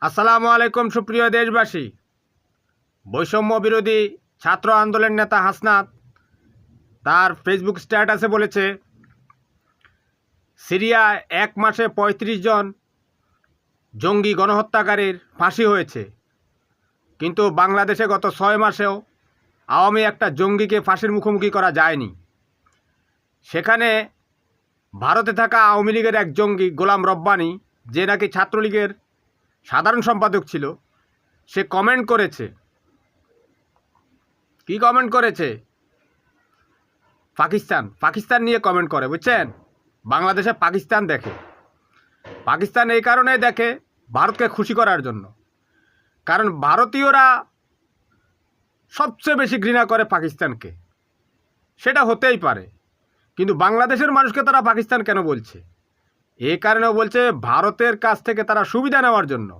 আসসালামু আলাইকুম সুপ্রিয় দেশবাসী। বৈষম্য বিরোধী ছাত্র আন্দোলন নেতা হাসনাত তার ফেসবুক স্ট্যাটাসে বলেছে, সিরিয়ায় 1 মাসে ৩৫ জন জঙ্গি গণহত্যাকারীর ফাঁসি হয়েছে, কিন্তু বাংলাদেশে গত 6 মাসেও আওয়ামী একটা জঙ্গিকে ফাঁসির মুখোমুখি করা যায়নি। সেখানে ভারতে থাকা আওয়ামী লীগের এক জঙ্গি গোলাম রব্বানী, যে নাকি ছাত্রলীগের সাধারণ সম্পাদক ছিল, সে কমেন্ট করেছে। কি কমেন্ট করেছে? পাকিস্তান নিয়ে কমেন্ট করে, বুঝছেন? বাংলাদেশে পাকিস্তান দেখে। পাকিস্তান এই কারণেই দেখে ভারতকে খুশি করার জন্য, কারণ ভারতীয়রা সবচেয়ে বেশি ঘৃণা করে পাকিস্তানকে। সেটা হতেই পারে, কিন্তু বাংলাদেশের মানুষকে তারা পাকিস্তান কেন বলছে? এই কারণেও বলছে ভারতের কাছ থেকে তারা সুবিধা নেওয়ার জন্য।